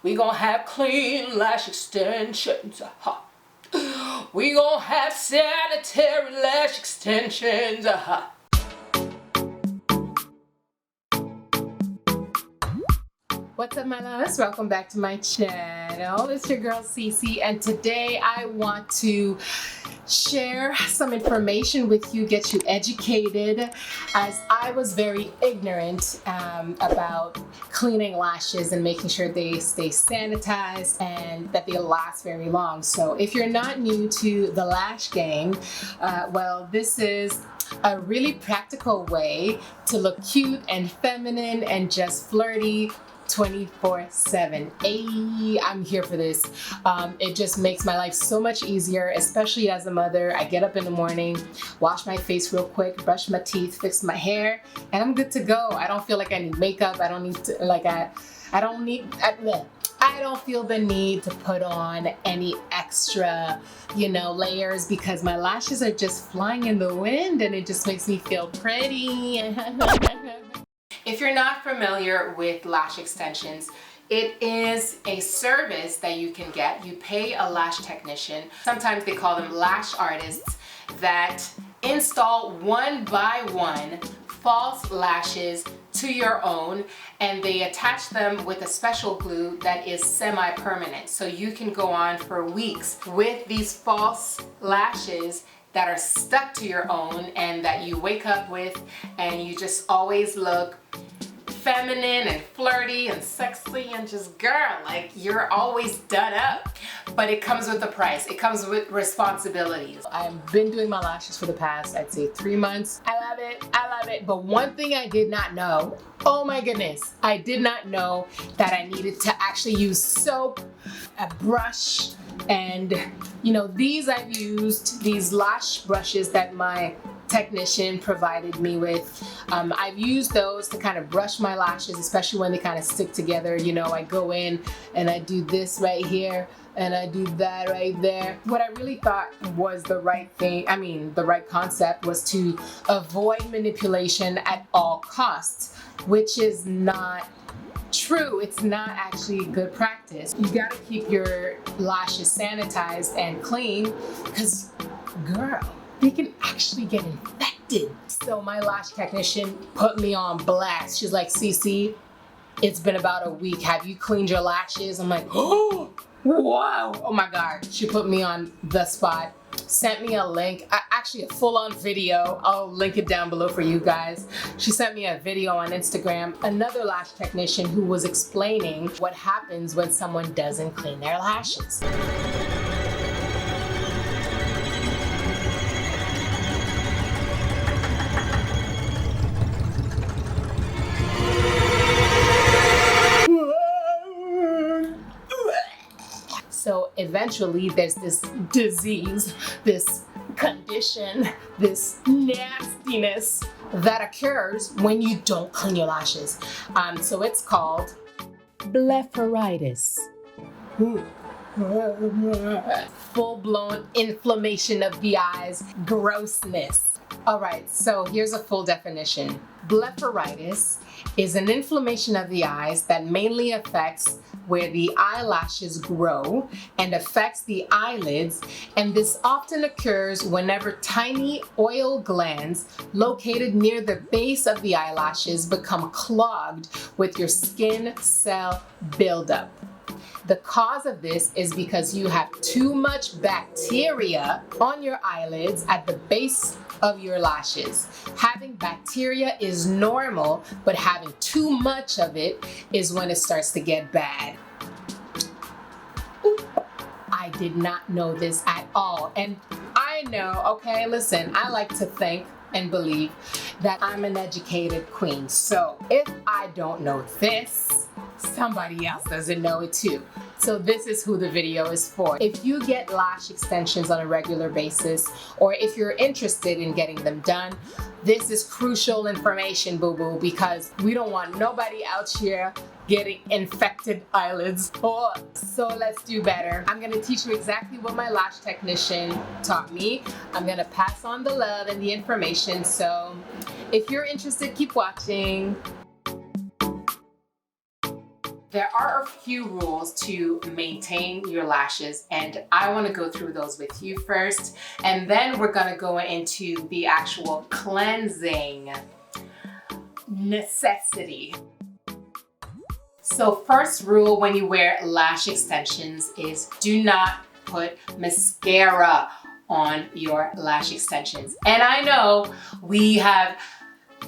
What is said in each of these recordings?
We gonna have clean lash extensions. We gonna have sanitary lash extensions. What's up, my loves? Welcome back to my channel. It's your girl Cici, and today I want to share some information with you, get you educated, as I was very ignorant about cleaning lashes and making sure they stay sanitized and that they last very long. So if you're not new to the lash game, well, this is a really practical way to look cute and feminine and just flirty 24/7. Hey, I'm here for this. It just makes my life so much easier, especially as a mother. I get up in the morning, wash my face real quick, brush my teeth, fix my hair, and I'm good to go. I don't feel like I need makeup. I don't need to, I don't feel the need to put on any extra, layers, because my lashes are just flying in the wind and it just makes me feel pretty. If you're not familiar with lash extensions, it is a service that you can get. You pay a lash technician, sometimes they call them lash artists, that install one by one false lashes to your own, and they attach them with a special glue that is semi-permanent. So you can go on for weeks with these false lashes that are stuck to your own and that you wake up with, and you just always look feminine and flirty and sexy and just, girl, like you're always done up. But it comes with a price. It comes with responsibilities. I've been doing my lashes for the past, I'd say 3 months. I love it. I love it. But one thing I did not know, oh my goodness, I did not know that I needed to actually use soap, a brush, and these I've used, these lash brushes that my technician provided me with. I've used those to kind of brush my lashes, especially when they kind of stick together. I go in and I do this right here and I do that right there. What I really thought was the right thing, the right concept, was to avoid manipulation at all costs, which is not true. It's not actually good practice. You gotta keep your lashes sanitized and clean, because girl, they can actually get infected. So my lash technician put me on blast. She's like, Cici, it's been about a week. Have you cleaned your lashes? I'm like, oh, wow. Oh my God. She put me on the spot, sent me a link, actually a full-on video. I'll link it down below for you guys. She sent me a video on Instagram, another lash technician who was explaining what happens when someone doesn't clean their lashes. So eventually there's this disease, this condition, this nastiness that occurs when you don't clean your lashes. So it's called Blepharitis. Full-blown inflammation of the eyes, grossness. All right, so here's a full definition. Blepharitis is an inflammation of the eyes that mainly affects where the eyelashes grow and affects the eyelids, and this often occurs whenever tiny oil glands located near the base of the eyelashes become clogged with your skin cell buildup. The cause of this is because you have too much bacteria on your eyelids at the base of your lashes. Having bacteria is normal, but having too much of it is when it starts to get bad. I did not know this at all. And I know, okay, listen, I like to think and believe that I'm an educated queen. So if I don't know this, somebody else doesn't know it too. So this is who the video is for. If you get lash extensions on a regular basis, or if you're interested in getting them done, this is crucial information, boo-boo, because we don't want nobody out here getting infected eyelids. Oh, so let's do better. I'm gonna teach you exactly what my lash technician taught me. I'm gonna pass on the love and the information. So if you're interested, keep watching. There are a few rules to maintain your lashes, and I want to go through those with you first, and then we're going to go into the actual cleansing necessity. So first rule when you wear lash extensions is do not put mascara on your lash extensions. And I know we have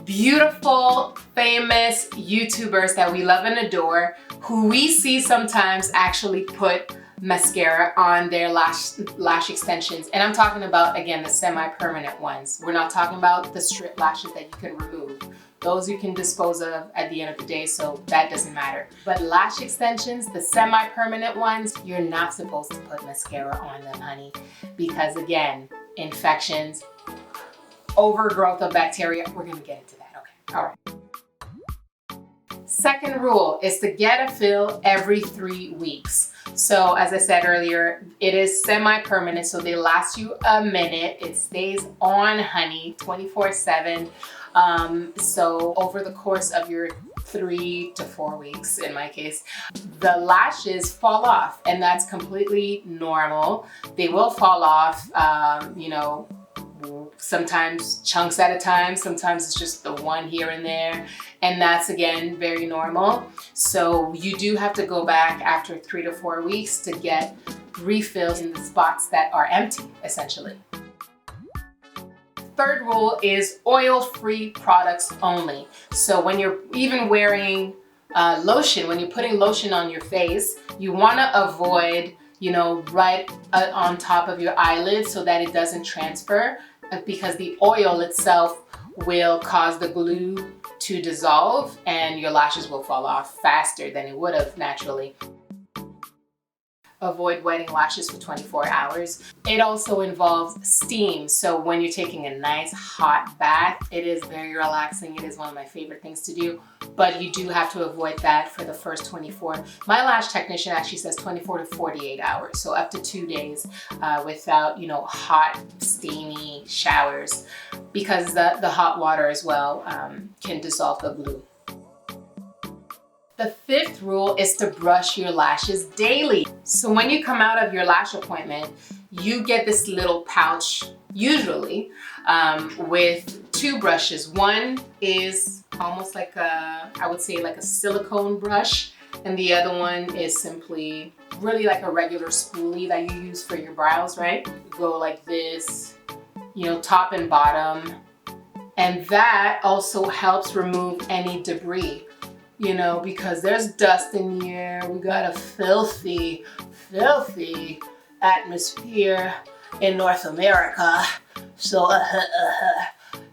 beautiful, famous YouTubers that we love and adore who we see sometimes actually put mascara on their lash extensions. And I'm talking about, again, the semi-permanent ones. We're not talking about the strip lashes that you can remove. Those you can dispose of at the end of the day, so that doesn't matter. But lash extensions, the semi-permanent ones, you're not supposed to put mascara on them, honey. Because again, infections, overgrowth of bacteria, we're gonna get into that, okay? All right. Second rule is to get a fill every 3 weeks. So as I said earlier, it is semi-permanent, so they last you a minute. It stays on, honey, 24/7. So over the course of your 3 to 4 weeks, in my case, the lashes fall off, and that's completely normal. They will fall off, you know, sometimes chunks at a time, sometimes it's just the one here and there, and that's again very normal. So you do have to go back after 3 to 4 weeks to get refills in the spots that are empty, essentially. Third rule is oil-free products only. So when you're even wearing lotion, when you're putting lotion on your face, you want to avoid, you know, right on top of your eyelid so that it doesn't transfer, because the oil itself will cause the glue to dissolve and your lashes will fall off faster than it would have naturally. Avoid wetting lashes for 24 hours. It also involves steam. So when you're taking a nice hot bath, it is very relaxing. It is one of my favorite things to do, but you do have to avoid that for the first 24. My lash technician actually says 24 to 48 hours. So up to 2 days without, you know, hot, steamy showers, because the hot water as well can dissolve the glue. The fifth rule is to brush your lashes daily. So when you come out of your lash appointment, you get this little pouch, usually, with 2 brushes. One is almost like I would say like a silicone brush, and the other one is simply really like a regular spoolie that you use for your brows, right? Go like this, you know, top and bottom. And that also helps remove any debris. You know, because there's dust in here. We got a filthy, filthy atmosphere in North America. So,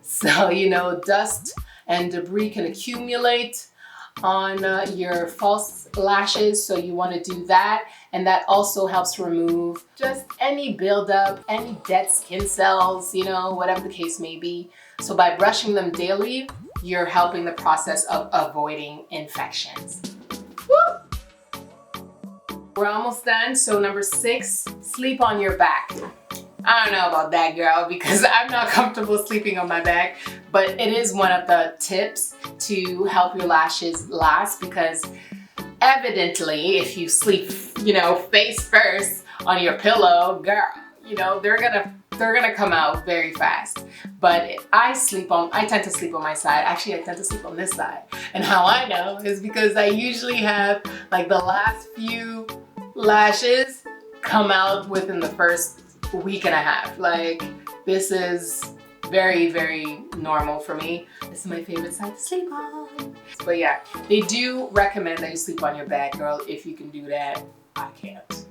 so you know, dust and debris can accumulate on your false lashes. So you want to do that. And that also helps remove just any buildup, any dead skin cells, you know, whatever the case may be. So by brushing them daily, you're helping the process of avoiding infections. Woo! We're almost done. So number 6, sleep on your back. I don't know about that, girl, because I'm not comfortable sleeping on my back, but it is one of the tips to help your lashes last, because evidently if you sleep, you know, face first on your pillow, girl, you know, they're gonna come out very fast. But I tend to sleep on my side. Actually, I tend to sleep on this side. And how I know is because I usually have like the last few lashes come out within the first week and a half. Like, this is very, very normal for me. This is my favorite side to sleep on. But yeah, they do recommend that you sleep on your back, girl. If you can do that, I can't.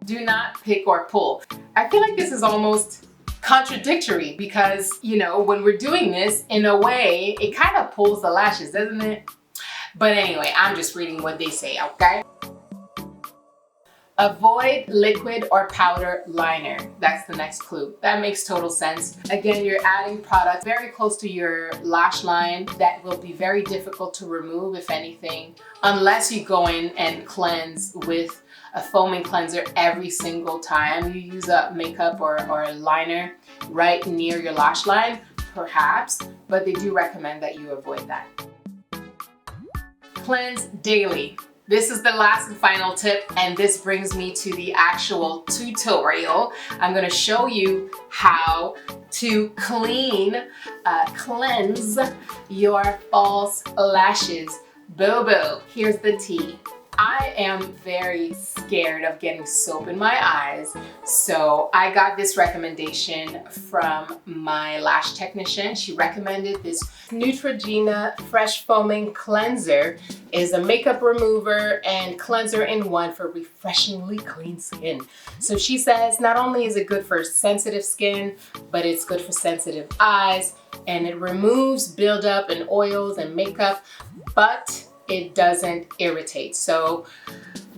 Do not pick or pull. I feel like this is almost contradictory because, you know, when we're doing this, in a way, it kind of pulls the lashes, doesn't it? But anyway, I'm just reading what they say, okay? Avoid liquid or powder liner. That's the next clue. That makes total sense. Again, you're adding product very close to your lash line that will be very difficult to remove, if anything, unless you go in and cleanse with a foaming cleanser every single time you use a makeup or a liner right near your lash line, perhaps, but they do recommend that you avoid that. cleanse daily. This is the last and final tip, and this brings me to the actual tutorial. I'm gonna show you how to cleanse your false lashes. Boo-boo. Here's the tea. I am very scared of getting soap in my eyes, so I got this recommendation from my lash technician. She recommended this Neutrogena Fresh Foaming Cleanser. Is a makeup remover and cleanser in one for refreshingly clean skin. So she says not only is it good for sensitive skin, but it's good for sensitive eyes, and it removes buildup and oils and makeup, but it doesn't irritate. So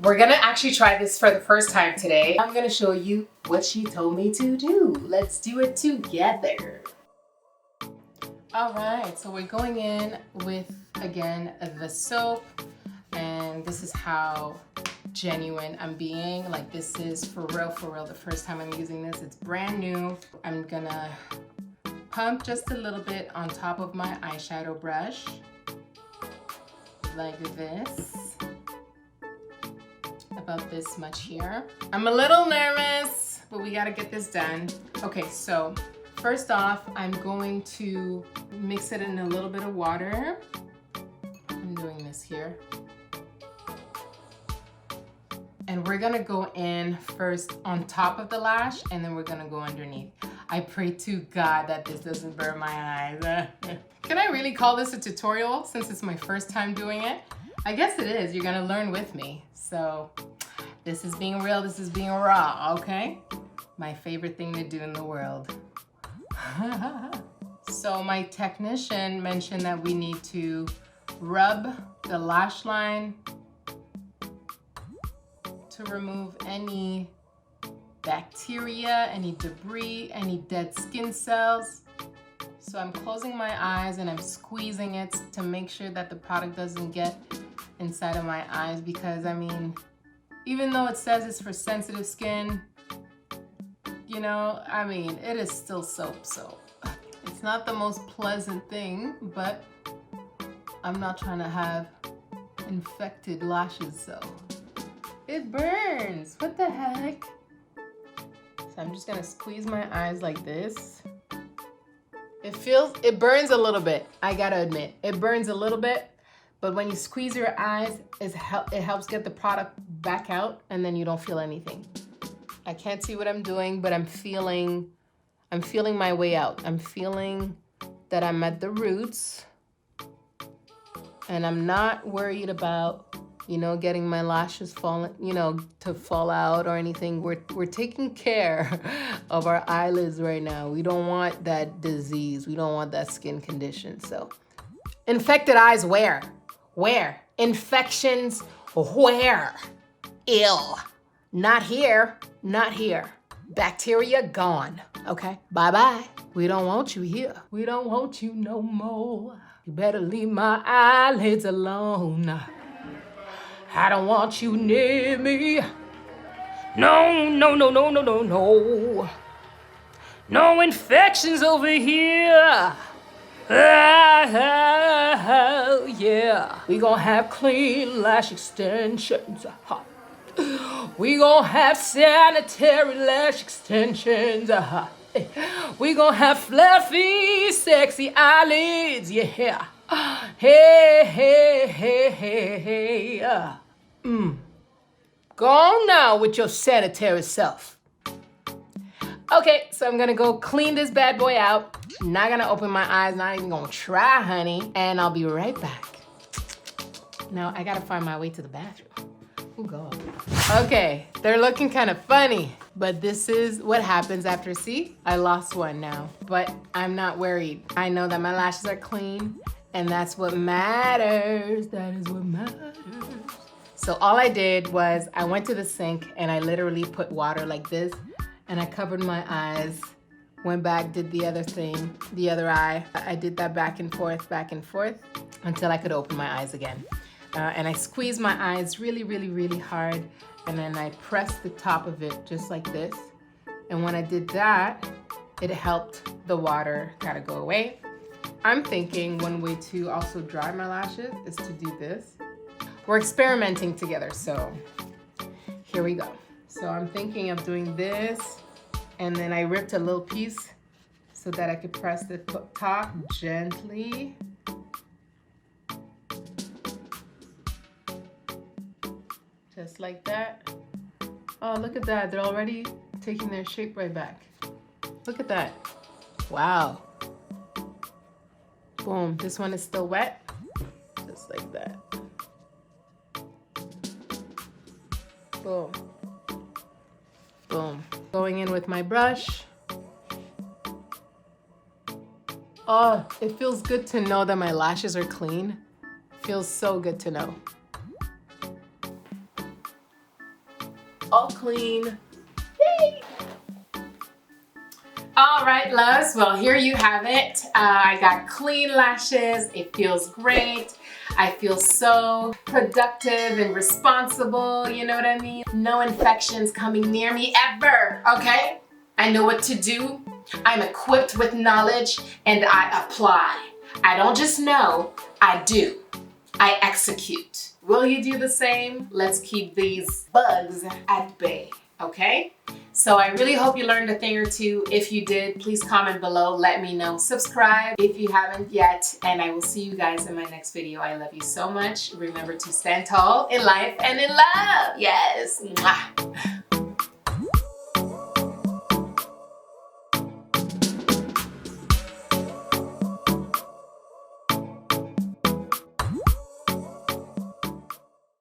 we're gonna actually try this for the first time today. I'm gonna show you what she told me to do. Let's do it together. All right, so we're going in with, again, the soap, and this is how genuine I'm being. Like, this is for real, the first time I'm using this. It's brand new. I'm gonna pump just a little bit on top of my eyeshadow brush, like this, about this much here. I'm a little nervous, but we gotta get this done. Okay, so first off, I'm going to mix it in a little bit of water. I'm doing this here. And we're gonna go in first on top of the lash, and then we're gonna go underneath. I pray to God that this doesn't burn my eyes. Can I really call this a tutorial since it's my first time doing it? I guess it is. You're gonna learn with me. So this is being real, this is being raw, okay? My favorite thing to do in the world. So my technician mentioned that we need to rub the lash line to remove any bacteria, any debris, any dead skin cells. So I'm closing my eyes and I'm squeezing it to make sure that the product doesn't get inside of my eyes, because I mean, even though it says it's for sensitive skin, you know, I mean, it is still soap, so it's not the most pleasant thing, but I'm not trying to have infected lashes, so it burns. What the heck? So I'm just gonna squeeze my eyes like this. It burns a little bit, I gotta admit. It burns a little bit, but when you squeeze your eyes, it helps get the product back out, and then you don't feel anything. I can't see what I'm doing, but I'm feeling my way out. I'm feeling that I'm at the roots, and I'm not worried about, you know, getting my lashes falling, you know, to fall out or anything. We're taking care of our eyelids right now. We don't want that disease. We don't want that skin condition. So, infected eyes where? Where? Infections where? Ill. Not here. Not here. Bacteria gone. Okay? Bye-bye. We don't want you here. We don't want you no more. You better leave my eyelids alone. I don't want you near me. No, no, no, no, no, no, no. No infections over here. Yeah. We gonna have clean lash extensions. We gonna have sanitary lash extensions. We gonna have fluffy, sexy eyelids. Yeah. Hey, hey, hey, hey, hey. Go on now with your sanitary self. Okay, so I'm gonna go clean this bad boy out. Not gonna open my eyes, not even gonna try, honey. And I'll be right back. Now, I gotta find my way to the bathroom. Oh, God. Okay, they're looking kind of funny, but this is what happens after, see? I lost one now, but I'm not worried. I know that my lashes are clean, and that's what matters. That is what matters. So all I did was I went to the sink and I literally put water like this, and I covered my eyes, went back, did the other thing, the other eye. I did that back and forth until I could open my eyes again. And I squeezed my eyes really, really, really hard, and then I pressed the top of it just like this. And when I did that, it helped the water kind of go away. I'm thinking one way to also dry my lashes is to do this. we're experimenting together, so here we go. So I'm thinking of doing this, and then I ripped a little piece so that I could press the top gently. Just like that. Oh, look at that. They're already taking their shape right back. Look at that. Wow. Boom. This one is still wet. Just like that. Boom. Boom. Going in with my brush. Oh, it feels good to know that my lashes are clean. Feels so good to know. All clean. Yay! All right, loves. Well, here you have it. I got clean lashes. It feels great. I feel so productive and responsible. You know what I mean? No infections coming near me ever, okay? I know what to do. I'm equipped with knowledge and I apply. I don't just know, I do. I execute. Will you do the same? Let's keep these bugs at bay, okay? So I really hope you learned a thing or two. If you did, please comment below, let me know. Subscribe if you haven't yet, and I will see you guys in my next video. I love you so much. Remember to stand tall in life and in love. Yes. Mwah.